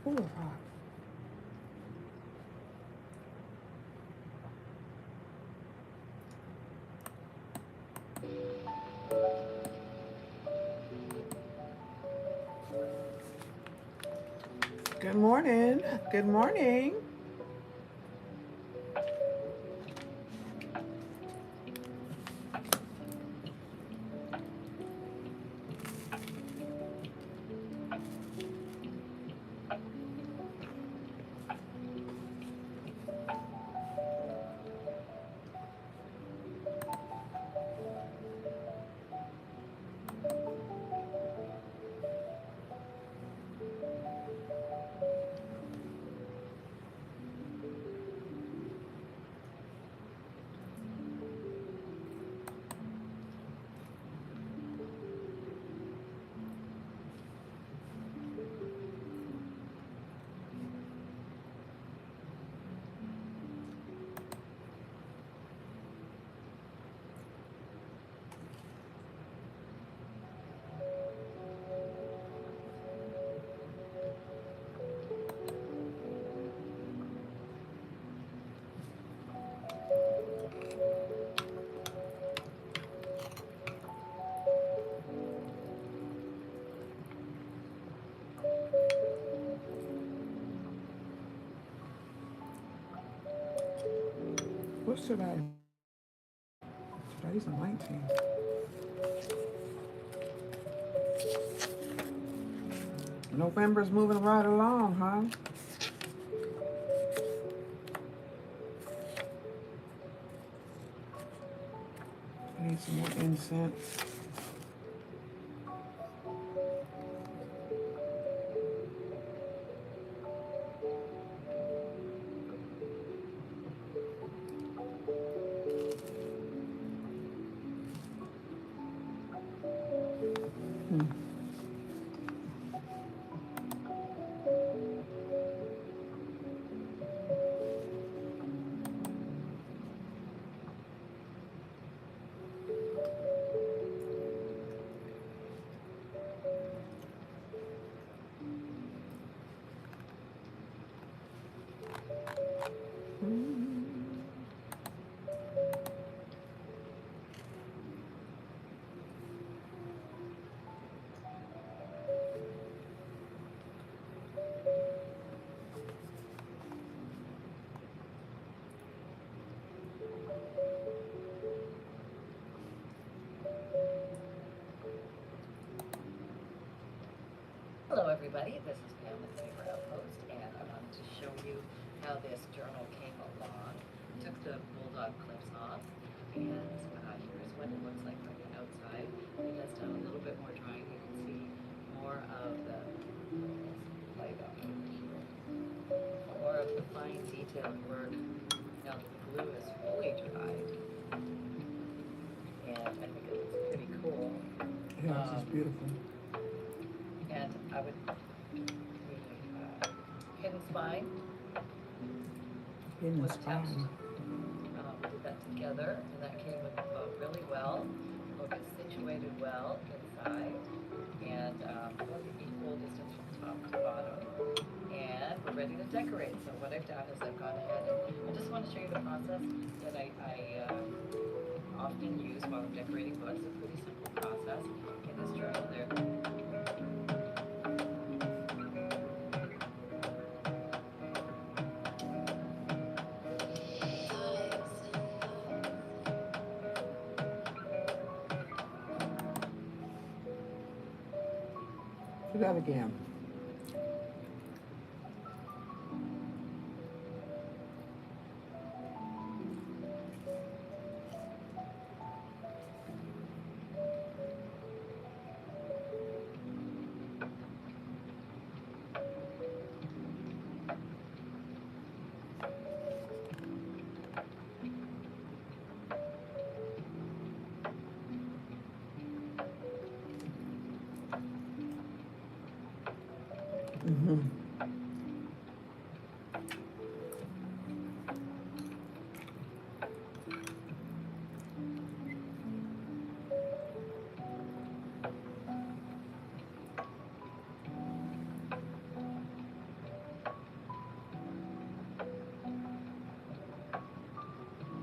Ooh, it's hot. Good morning. Good morning. What's today? Today's the 19th. November's moving right along, huh? I need some more incense. Hmm. Hello everybody, this is Pam with Paper Outpost, and I wanted to show you how this journal came along. Took the bulldog clips off, and here's what it looks like from the outside. It has done a little bit more drying. You can see more of the light up over here. More of the fine detailed work. Now the glue is fully dried, and I think it looks pretty cool. Yeah, this is beautiful. And I would the hidden spine Hidden was attached. spine. We did that together, and that came with the boat really well. The boat is situated well inside, and about the equal distance from top to bottom. And we're ready to decorate. So what I've done is I've gone ahead and I just want to show you the process that I often use while I'm decorating books. It's a pretty simple process. In this journal there. Do that again.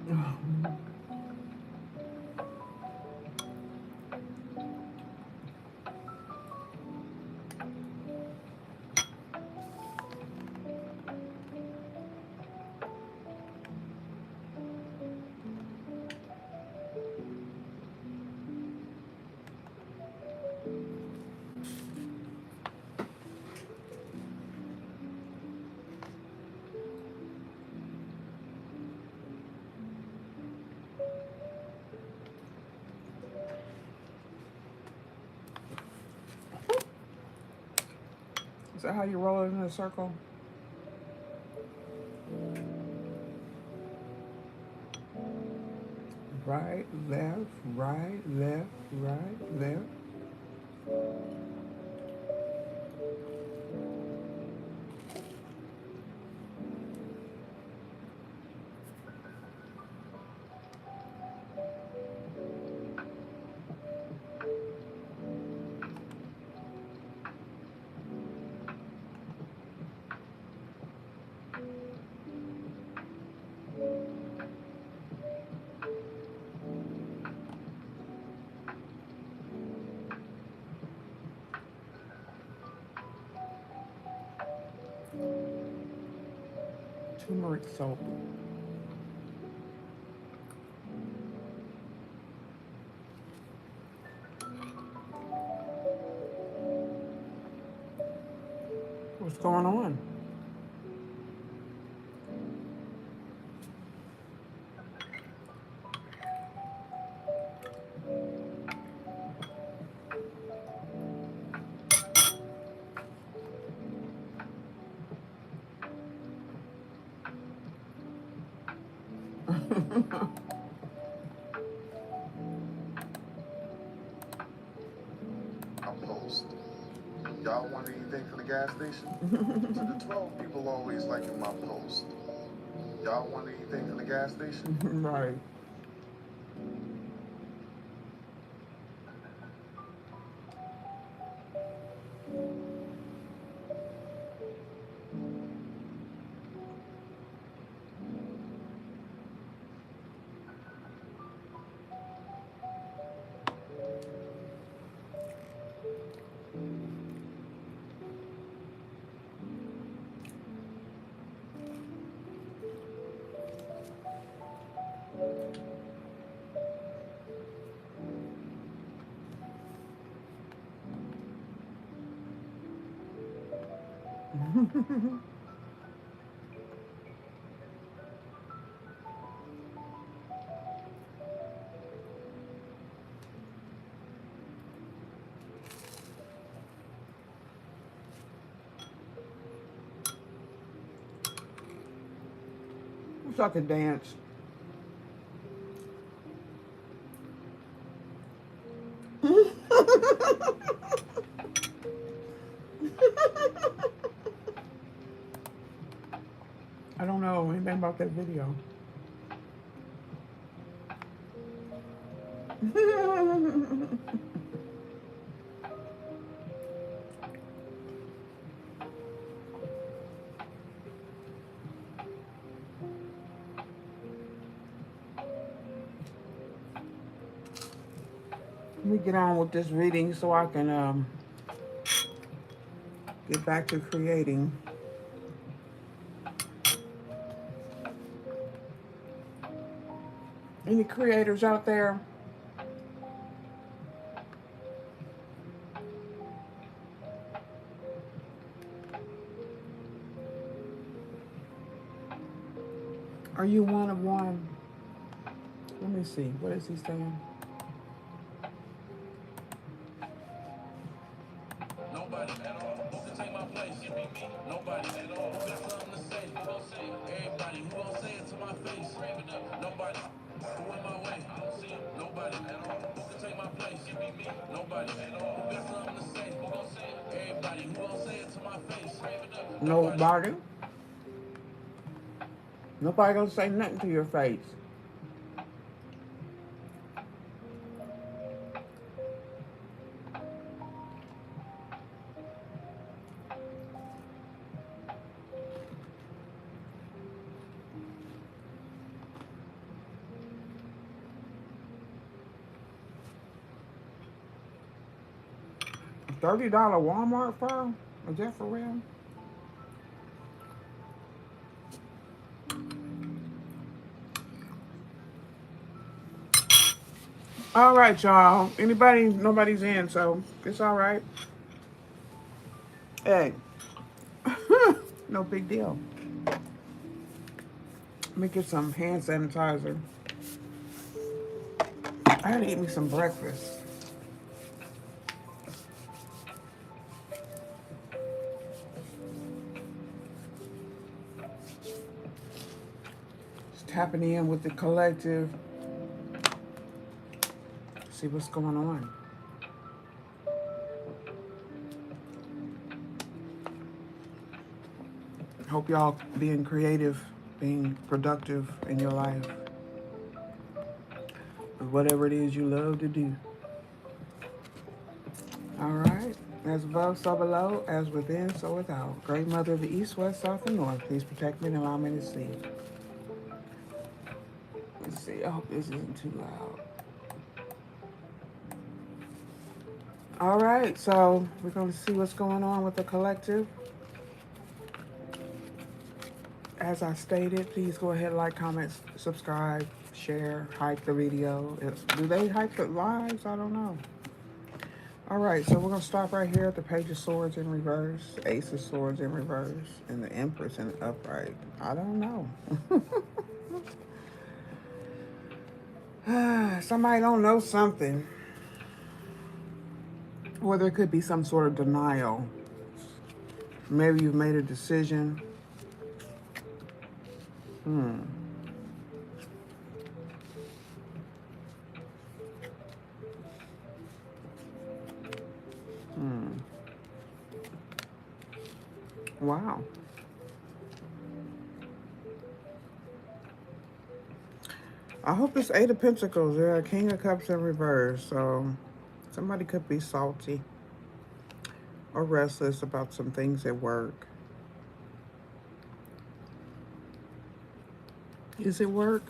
Is that how you roll it in a circle? Right, left, right, left, right, left. Turmeric soap. What's going on? Post. Y'all want anything from the gas station? To the 12 people always liking my post. Y'all want anything from the gas station? Right. Wish I could dance. I don't know anything about that video. Let me get on with this reading so I can get back to creating. Any creators out there? Are you one of one? Let me see. What is he saying? Nobody at all who can take my place. It be me. Nobody at all who got something to say. Who gon' say it? Everybody who gon' say it to my face. Nobody who in my way. I don't see it. Nobody at all who can take my place. It be me. Nobody at all who got something to say. Who gon' say it? Everybody who gon' say it to my face. Nobody. Nobody gonna say nothing to your face. $30 Walmart fur? Is that for real? All right, y'all. Nobody's in, so it's all right. Hey, no big deal. Let me get some hand sanitizer. I had to eat me some breakfast. Just tapping in with the collective. See what's going on. Hope y'all being creative, being productive in your life. With whatever it is you love to do. All right. As above, so below, as within, so without. Great Mother of the East, West, South, and North, please protect me and allow me to see. Let's see. I hope this isn't too loud. All right. So we're going to see what's going on with the collective. As I stated, please go ahead, like, comment, subscribe, share, hype the video. Do they hype the lives? I don't know. All right, so we're going to stop right here at the Page of Swords in reverse, Ace of Swords in reverse, and the Empress in the upright. I don't know. Somebody don't know something. Or there could be some sort of denial. Maybe you've made a decision. Wow. I hope it's Eight of Pentacles. There are King of Cups in reverse. So somebody could be salty or restless about some things at work. Is it work?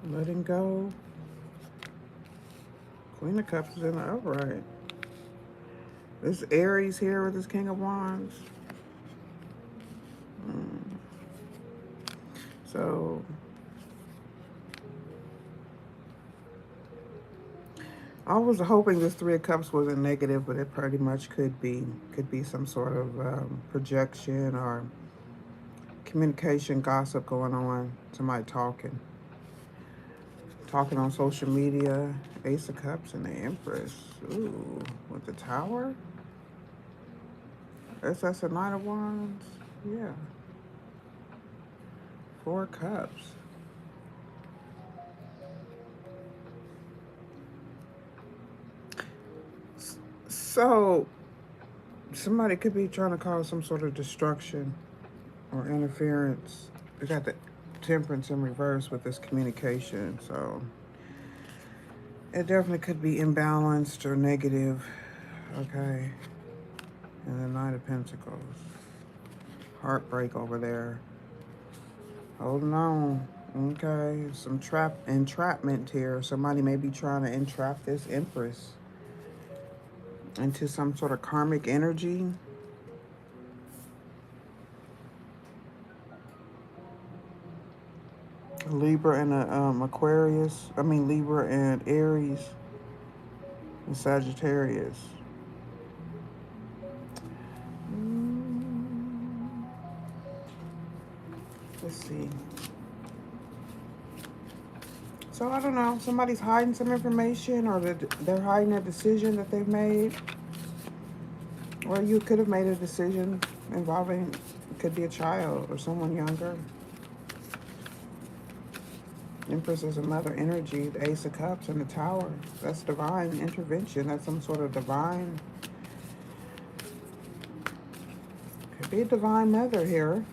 Letting go. Queen of Cups is in the upright. This Aries here with this King of Wands. So I was hoping this Three of Cups wasn't negative, but it pretty much could be. Could be some sort of projection or communication, gossip going on. Somebody talking on social media. Ace of Cups and the Empress. Ooh, with the Tower. That's a Knight of Wands. Yeah. Four of Cups. So somebody could be trying to cause some sort of destruction or interference. We got the Temperance in reverse with this communication, so it definitely could be imbalanced or negative. Okay. And the Knight of Pentacles. Heartbreak over there. Holding on. Okay. Some entrapment here. Somebody may be trying to entrap this Empress into some sort of karmic energy. Libra and Aquarius. Libra and Aries and Sagittarius. Let's see. So I don't know. Somebody's hiding some information, or they're hiding a decision that they've made. Or you could have made a decision involving, it could be a child or someone younger. Empress is another energy, the Ace of Cups and the Tower. That's divine intervention. That's some sort of divine. Could be a divine mother here.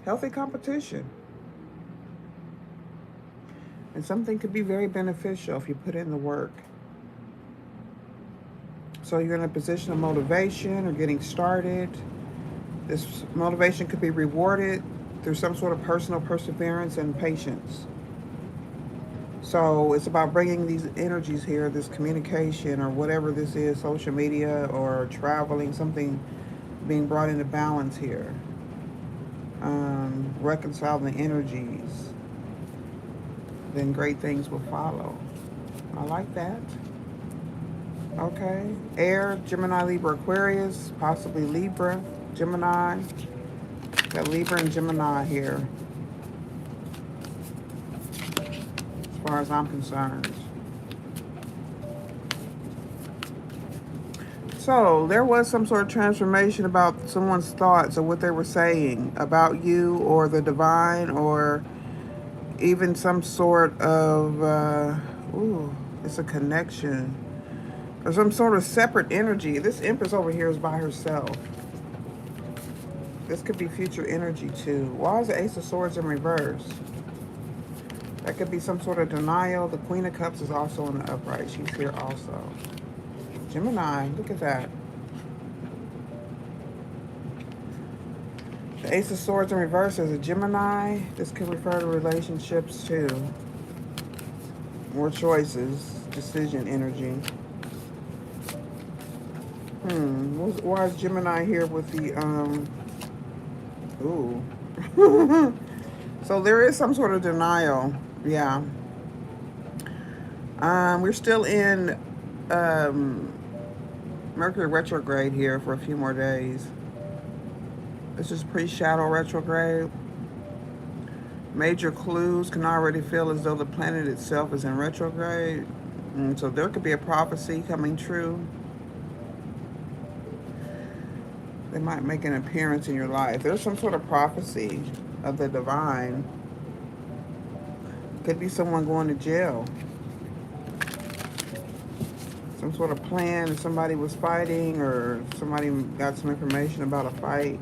Healthy competition. And something could be very beneficial if you put in the work. So you're in a position of motivation or getting started. This motivation could be rewarded through some sort of personal perseverance and patience. So it's about bringing these energies here, this communication or whatever this is, social media or traveling, something being brought into balance here. Reconcile the energies. Then great things will follow. I like that. Okay. Air, Gemini, Libra, Aquarius, possibly Libra, Gemini. Got Libra and Gemini here, as far as I'm concerned. So there was some sort of transformation about someone's thoughts or what they were saying about you or the divine, or even some sort of, it's a connection. Or some sort of separate energy. This Empress over here is by herself. This could be future energy too. Why is the Ace of Swords in reverse? That could be some sort of denial. The Queen of Cups is also in the upright. She's here also. Gemini, look at that. The Ace of Swords in reverse is a Gemini. This could refer to relationships too. More choices, decision energy. Why is Gemini here with the, So there is some sort of denial. Yeah. We're still in Mercury retrograde here for a few more days. This is pre-shadow retrograde. Major clues can already feel as though the planet itself is in retrograde. So there could be a prophecy coming true. They might make an appearance in your life. There's some sort of prophecy of the divine. Could be someone going to jail. Some sort of plan. Somebody was fighting, or somebody got some information about a fight.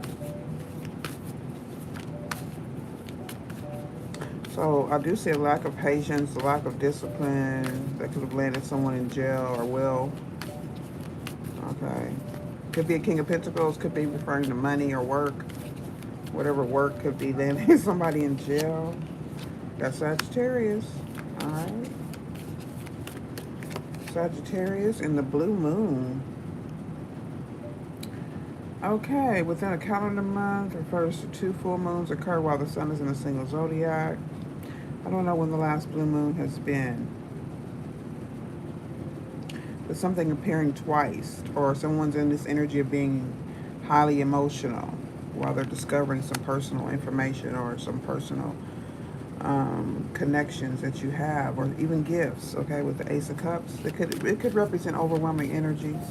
So I do see a lack of patience, a lack of discipline that could have landed someone in jail or will. Okay. Could be a King of Pentacles, could be referring to money or work. Whatever work could be landing somebody in jail. Got Sagittarius. Alright. Sagittarius and the blue moon. Okay, within a calendar month refers to 2 full moons occur while the sun is in a single zodiac. I don't know when the last blue moon has been. But something appearing twice, or someone's in this energy of being highly emotional while they're discovering some personal information or some personal connections that you have, or even gifts. Okay, with the Ace of Cups, it could represent overwhelming energies.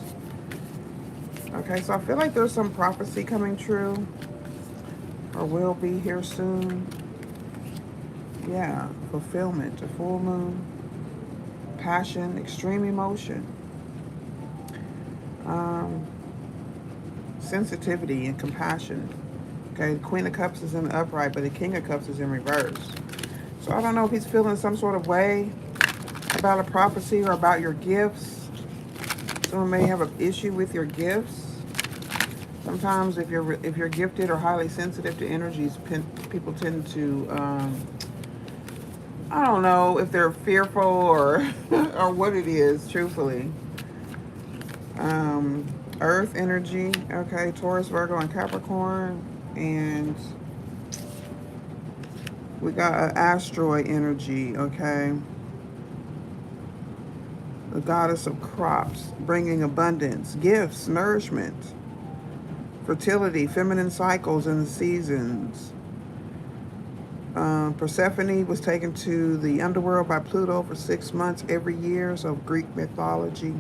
Okay, so I feel like there's some prophecy coming true, or will be here soon. Yeah, fulfillment, a full moon, passion, extreme emotion. Sensitivity and compassion. Okay, the Queen of Cups is in the upright, but the King of Cups is in reverse. So I don't know if he's feeling some sort of way about a prophecy or about your gifts. Someone may have an issue with your gifts. Sometimes if you're gifted or highly sensitive to energies, people tend to, I don't know if they're fearful or or what it is, truthfully. Earth energy, okay, Taurus, Virgo, and Capricorn, and we got an asteroid energy, okay, the goddess of crops, bringing abundance, gifts, nourishment, fertility, feminine cycles and the seasons. Persephone was taken to the underworld by Pluto for 6 months every year, so Greek mythology.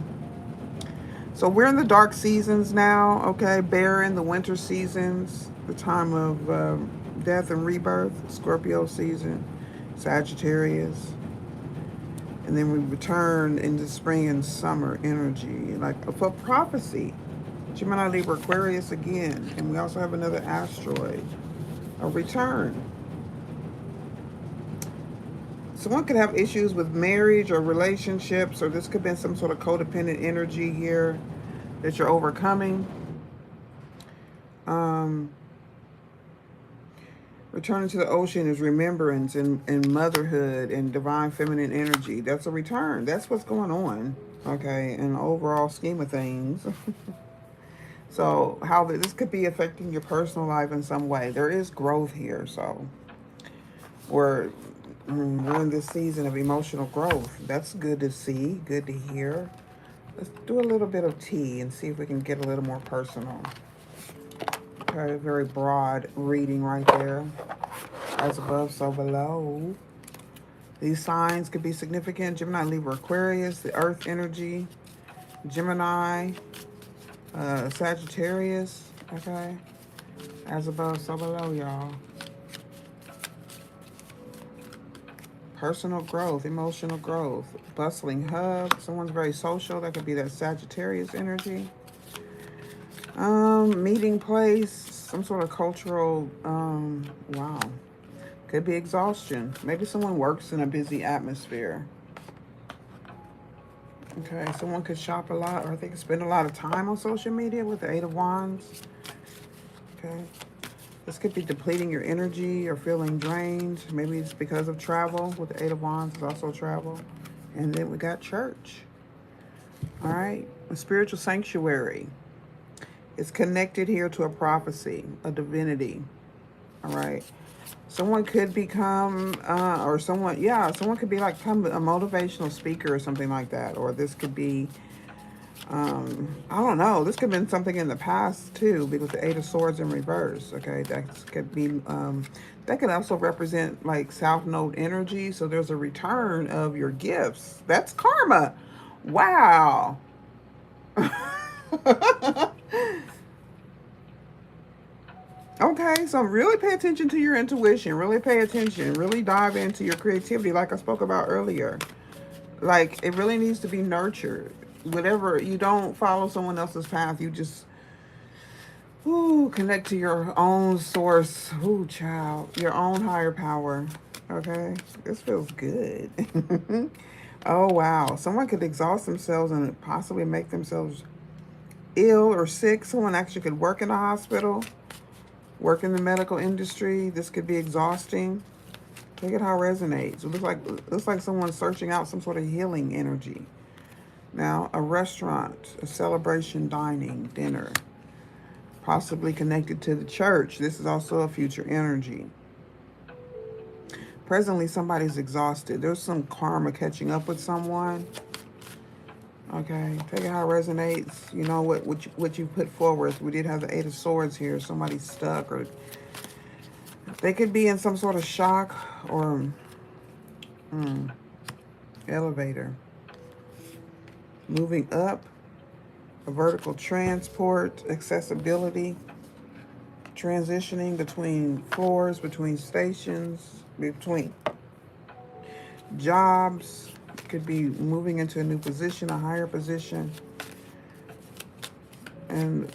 So we're in the dark seasons now, okay? Barren, the winter seasons, the time of death and rebirth, Scorpio season, Sagittarius. And then we return into spring and summer energy, like for prophecy. Gemini, Libra, Aquarius again. And we also have another asteroid, a return. Someone could have issues with marriage or relationships, or this could be some sort of codependent energy here that you're overcoming. Returning to the ocean is remembrance and motherhood and divine feminine energy. That's a return. That's what's going on. Okay, in the overall scheme of things. So how this could be affecting your personal life in some way. There is growth here. So we're in this season of emotional growth. That's good to see. Good to hear. Let's do a little bit of tea and see if we can get a little more personal. Okay, very broad reading right there. As above, so below. These signs could be significant. Gemini, Libra, Aquarius, the earth energy, Gemini, Sagittarius, okay? As above, so below, y'all. Personal growth, emotional growth, bustling hub. Someone's very social. That could be that Sagittarius energy. Meeting place, some sort of cultural, wow. Could be exhaustion. Maybe someone works in a busy atmosphere. Okay, someone could shop a lot, or they could spend a lot of time on social media with the Eight of Wands. Okay. This could be depleting your energy or feeling drained. Maybe it's because of travel. With the Eight of Wands, it's also travel. And then we got church. All right. A spiritual sanctuary. It's connected here to a prophecy, a divinity. All right. Someone could become, someone could be like a motivational speaker or something like that. Or this could be, I don't know. This could have been something in the past too, because the Eight of Swords in reverse. Okay, that could be, that could also represent like South Node energy. So there's a return of your gifts. That's karma. Wow. Okay, so really pay attention to your intuition. Really pay attention. Really dive into your creativity like I spoke about earlier. Like, it really needs to be nurtured. Whatever, you don't follow someone else's path. You just, connect to your own source. Child. Your own higher power. Okay? This feels good. Oh, wow. Someone could exhaust themselves and possibly make themselves ill or sick. Someone actually could work in a hospital. Work in the medical industry. This could be exhausting. Look at how it resonates. It looks like someone's searching out some sort of healing energy. Now, a restaurant, a celebration, dining, dinner, possibly connected to the church. This is also a future energy. Presently, somebody's exhausted. There's some karma catching up with someone. Okay, take it how it resonates. You know what you put forward. We did have the Eight of Swords here. Somebody's stuck, or they could be in some sort of shock or elevator. Moving up, a vertical transport, accessibility, transitioning between floors, between stations, between jobs. Could be moving into a new position, a higher position. And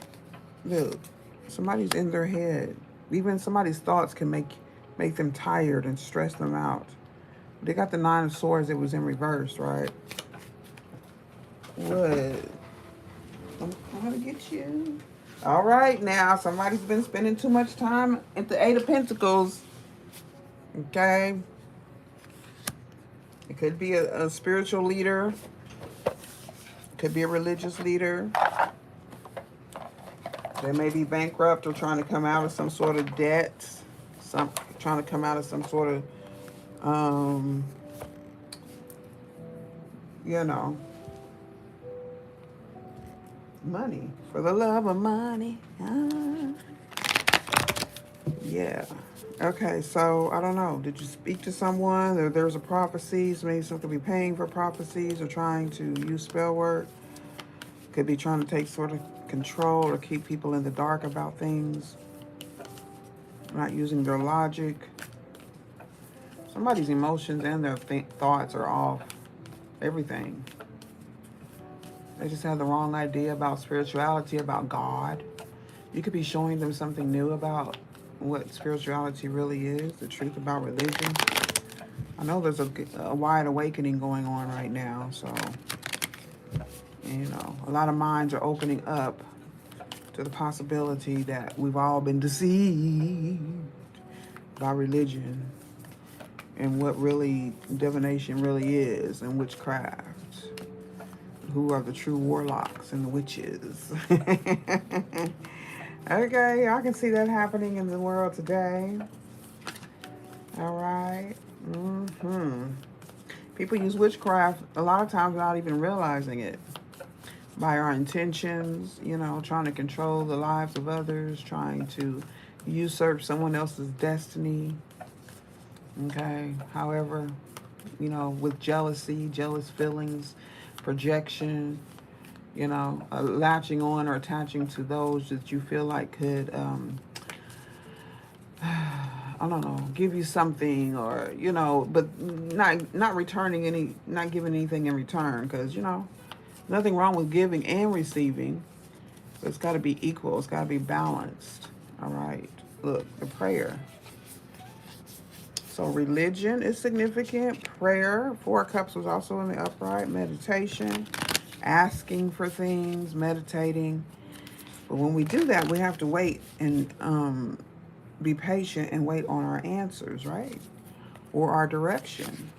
look, somebody's in their head. Even somebody's thoughts can make them tired and stress them out. They got the Nine of Swords. It was in reverse, right? What? I'm gonna get you. All right, now somebody's been spending too much time at the Eight of Pentacles. Okay. It could be a spiritual leader. Could be a religious leader. They may be bankrupt or trying to come out of some sort of debt. Trying to come out of some sort of, money. For the love of money. Yeah. Okay, so I don't know. Did you speak to someone? Or there's a prophecy. So maybe someone could be paying for prophecies or trying to use spell work. Could be trying to take sort of control or keep people in the dark about things. Not using their logic. Somebody's emotions and their thoughts are off. Everything. They just have the wrong idea about spirituality, about God. You could be showing them something new about what spirituality really is, the truth about religion. I know there's a wide awakening going on right now, so, a lot of minds are opening up to the possibility that we've all been deceived. by religion and what really divination really is and witchcraft. Who are the true warlocks and the witches? Okay, I can see that happening in the world today. All right. People use witchcraft a lot of times without even realizing it. By our intentions, you know, trying to control the lives of others, trying to usurp someone else's destiny. Okay. However, you know, with jealousy, jealous feelings, projection, you know, latching on or attaching to those that you feel like could, I don't know, give you something, or, you know, but not returning any, not giving anything in return, because, you know, nothing wrong with giving and receiving, but it's got to be equal. It's got to be balanced. All right. Look, the prayer. So religion is significant. Prayer, 4 cups was also in the upright. Meditation, asking for things, meditating. But when we do that, we have to wait and be patient and wait on our answers, right? Or our direction.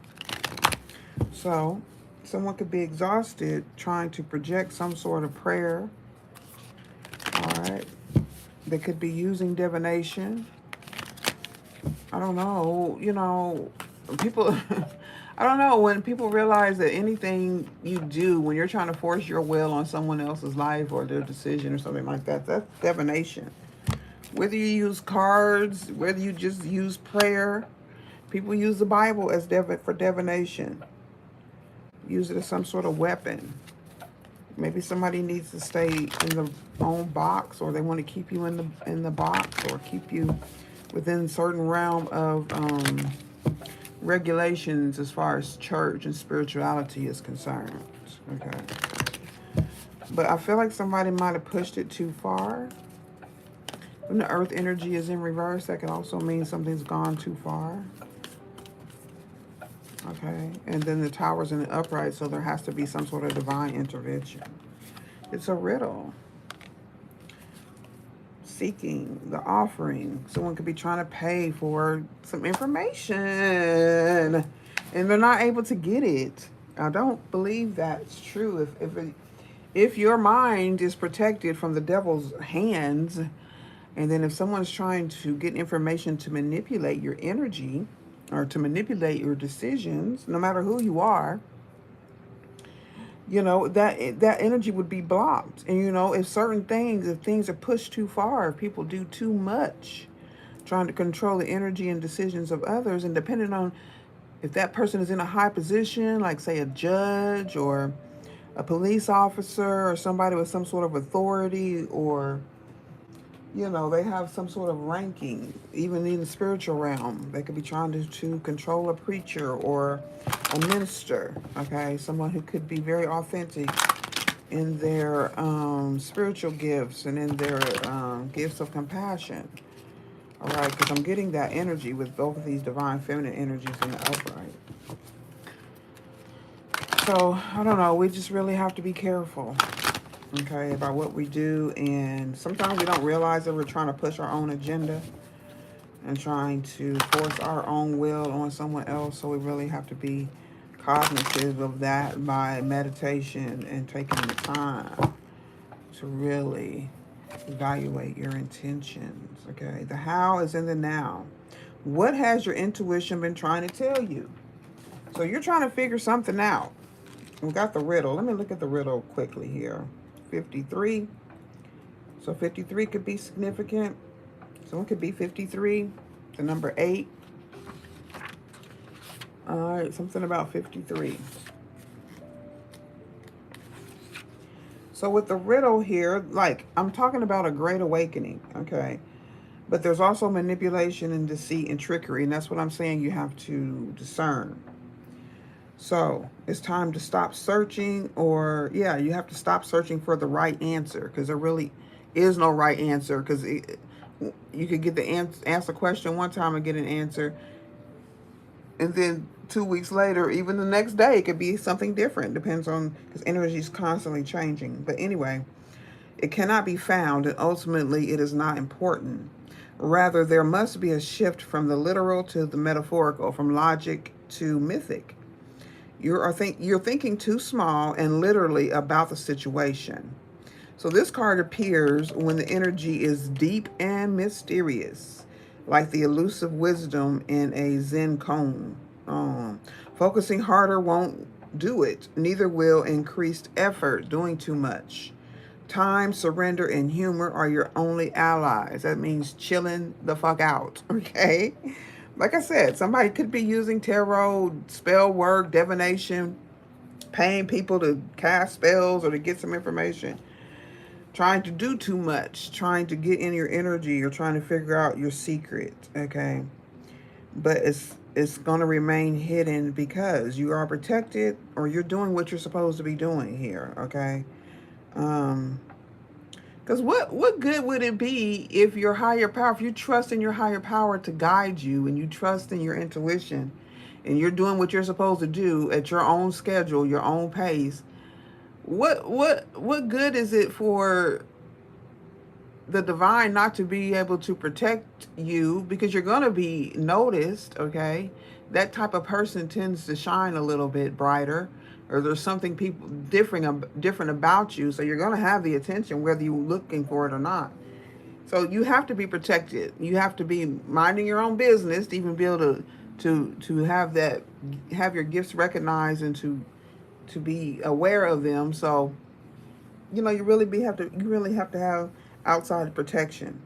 So someone could be exhausted trying to project some sort of prayer. All right. They could be using divination. I don't know, you know, people, I don't know, when people realize that anything you do, when you're trying to force your will on someone else's life or their decision or something like that, that's divination. Whether you use cards, whether you just use prayer, people use the Bible as for divination. Use it as some sort of weapon. Maybe somebody needs to stay in their own box, or they want to keep you in the box, or keep you within a certain realm of regulations as far as church and spirituality is concerned. Okay. But I feel like somebody might have pushed it too far. When the earth energy is in reverse, that can also mean something's gone too far. Okay. And then the tower's in the upright, so there has to be some sort of divine intervention. It's a riddle. Seeking, the offering. Someone could be trying to pay for some information and they're not able to get it. I don't believe that's true. If your mind is protected from the devil's hands, and then if someone's trying to get information to manipulate your energy or to manipulate your decisions, no matter who you are, you know, that energy would be blocked. And, you know, if things are pushed too far, if people do too much, trying to control the energy and decisions of others, and depending on if that person is in a high position, like say a judge or a police officer or somebody with some sort of authority, or, you know, they have some sort of ranking, even in the spiritual realm. They could be trying to control a preacher or a minister, okay? Someone who could be very authentic in their spiritual gifts and in their gifts of compassion, all right? Because I'm getting that energy with both of these divine feminine energies in the upright. So, I don't know, we just really have to be careful, okay, about what we do. And sometimes we don't realize that we're trying to push our own agenda and trying to force our own will on someone else. So we really have to be cognitive of that by meditation and taking the time to really evaluate your intentions, okay? The how is in the now. What has your intuition been trying to tell you? So you're trying to figure something out. We got the riddle. Let me look at the riddle quickly here. 53. So 53 could be significant. Someone could be 53. The number 8. All right, something about 53. So with the riddle here, like, I'm talking about a great awakening, okay? But there's also manipulation and deceit and trickery, and that's what I'm saying you have to discern. So it's time to stop searching, or, yeah, you have to stop searching for the right answer, because there really is no right answer, because you could get the ask a question one time and get an answer, and then 2 weeks later, even the next day, it could be something different. Depends on, because energy is constantly changing. But anyway, it cannot be found, and ultimately it is not important. Rather, there must be a shift from the literal to the metaphorical, from logic to mythic. You're thinking too small and literally about the situation. So this card appears when the energy is deep and mysterious, like the elusive wisdom in a Zen koan. Focusing harder won't do it. Neither will increased effort, doing too much. Time, surrender, and humor are your only allies. That means chilling the fuck out, okay? Like I said, somebody could be using tarot, spell work, divination, paying people to cast spells or to get some information, trying to do too much, trying to get in your energy or trying to figure out your secret, okay? But it's going to remain hidden because you are protected or you're doing what you're supposed to be doing here, okay? Because what good would it be if your higher power, if you trust in your higher power to guide you and you trust in your intuition and you're doing what you're supposed to do at your own schedule, your own pace, what good is it for the divine not to be able to protect you, because you're going to be noticed, okay? That type of person tends to shine a little bit brighter, or there's something people different about you, so you're going to have the attention whether you're looking for it or not. So you have to be protected. You have to be minding your own business to even be able to have your gifts recognized and to be aware of them. So you really have to have outside protection,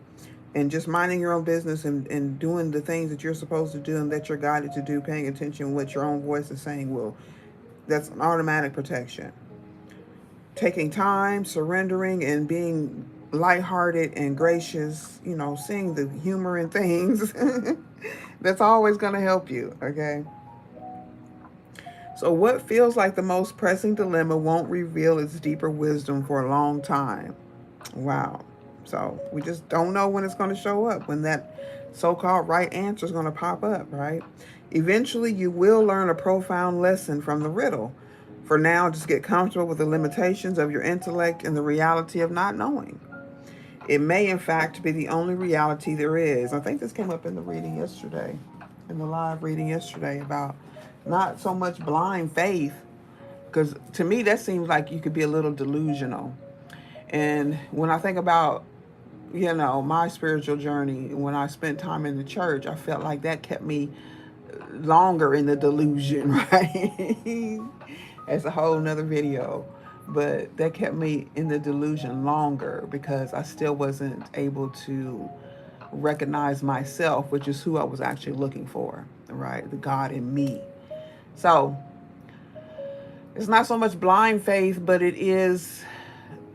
and just minding your own business and doing the things that you're supposed to do and that you're guided to do, paying attention to what your own voice is saying, that's an automatic protection. Taking time, surrendering, and being lighthearted and gracious, seeing the humor in things, that's always going to help you, okay? So what feels like the most pressing dilemma won't reveal its deeper wisdom for a long time. Wow. So we just don't know when it's going to show up, when that so-called right answer is going to pop up, right? Eventually, you will learn a profound lesson from the riddle. For now, just get comfortable with the limitations of your intellect and the reality of not knowing. It may, in fact, be the only reality there is. I think this came up in the reading yesterday, in the live reading yesterday, about not so much blind faith, because to me, that seems like you could be a little delusional. And when I think about, my spiritual journey, when I spent time in the church, I felt like that kept me longer in the delusion, right? That's a whole nother video. But that kept me in the delusion longer because I still wasn't able to recognize myself, which is who I was actually looking for, right? The God in me. So it's not so much blind faith, but it is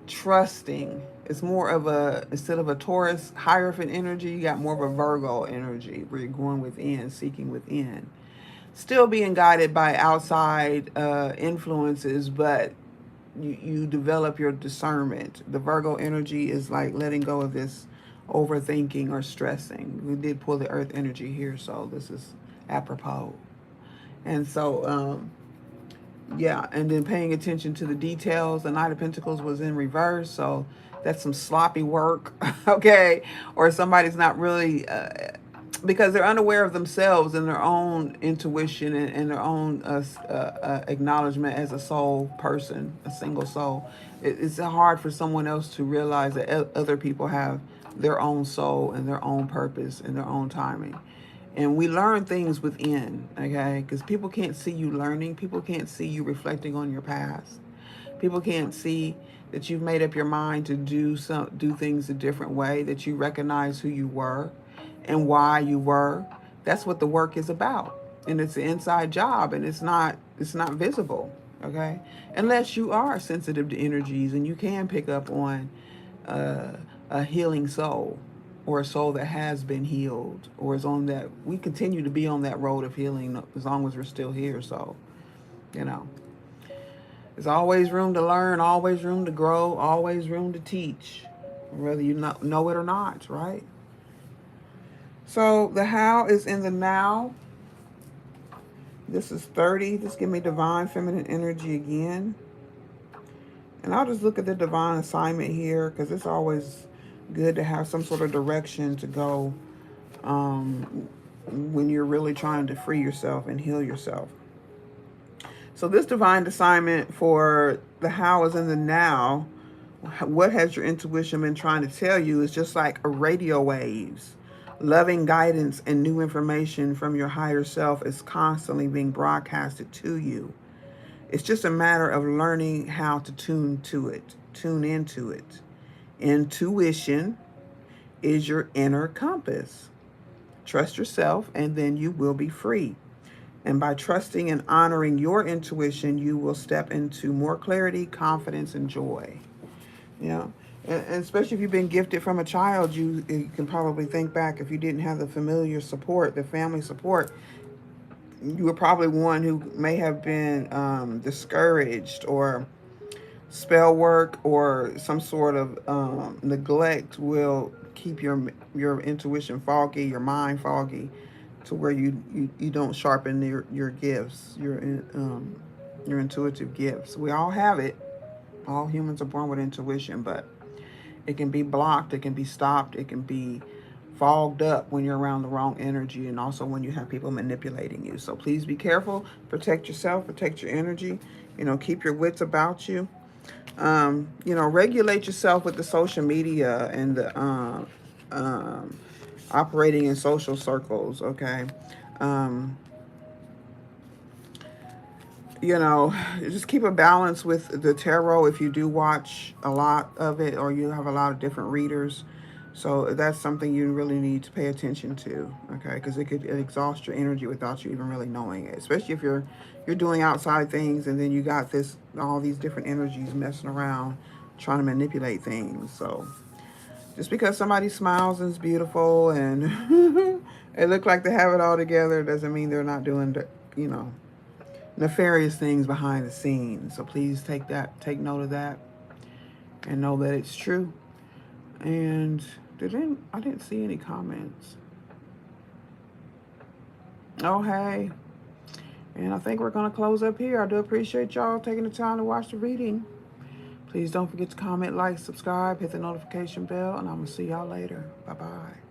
trusting. It's more of instead of a Taurus Hierophant energy, you got more of a Virgo energy where you're going within, seeking within. Still being guided by outside influences, but you develop your discernment. The Virgo energy is like letting go of this overthinking or stressing. We did pull the Earth energy here, so this is apropos. And so, yeah, and then paying attention to the details. The Knight of Pentacles was in reverse, so that's some sloppy work, okay? Or somebody's not really, because they're unaware of themselves and their own intuition and their own acknowledgement as a soul person, a single soul. It's hard for someone else to realize that other people have their own soul and their own purpose and their own timing. And we learn things within, okay? Because people can't see you learning. People can't see you reflecting on your past. People can't see that you've made up your mind to do things a different way, that you recognize who you were and why you were. That's what the work is about. And it's an inside job, and it's not visible, okay? Unless you are sensitive to energies and you can pick up on a healing soul, or a soul that has been healed, or is on that. We continue to be on that road of healing as long as we're still here. So, there's always room to learn, always room to grow, always room to teach, whether you know it or not, right? So the how is in the now. This is 30. Just give me divine feminine energy again. And I'll just look at the divine assignment here, because it's always good to have some sort of direction to go when you're really trying to free yourself and heal yourself. So this divine assignment for the how is in the now. What has your intuition been trying to tell you is just like a radio waves. Loving guidance and new information from your higher self is constantly being broadcasted to you. It's just a matter of learning how to tune into it. Intuition is your inner compass. Trust yourself, and then you will be free. And by trusting and honoring your intuition, you will step into more clarity, confidence, and joy. You know, and especially if you've been gifted from a child, you can probably think back if you didn't have the familiar support, the family support, you were probably one who may have been discouraged, or spell work or some sort of neglect will keep your intuition foggy, your mind foggy, to where you don't sharpen your gifts, your intuitive gifts. We all have it. All humans are born with intuition, but it can be blocked, it can be stopped, it can be fogged up when you're around the wrong energy, and also when you have people manipulating you. So please be careful, protect yourself, protect your energy, keep your wits about you. Regulate yourself with the social media and the operating in social circles, okay? Um, just keep a balance with the tarot if you do watch a lot of it or you have a lot of different readers. So that's something you really need to pay attention to, okay? Because it could exhaust your energy without you even really knowing it. Especially if you're doing outside things and then you got all these different energies messing around trying to manipulate things. So just because somebody smiles and is beautiful and it look like they have it all together doesn't mean they're not doing, nefarious things behind the scenes. So please take note of that and know that it's true. And I didn't see any comments. Oh, hey. And I think we're going to close up here. I do appreciate y'all taking the time to watch the reading. Please don't forget to comment, like, subscribe, hit the notification bell, and I'm going to see y'all later. Bye-bye.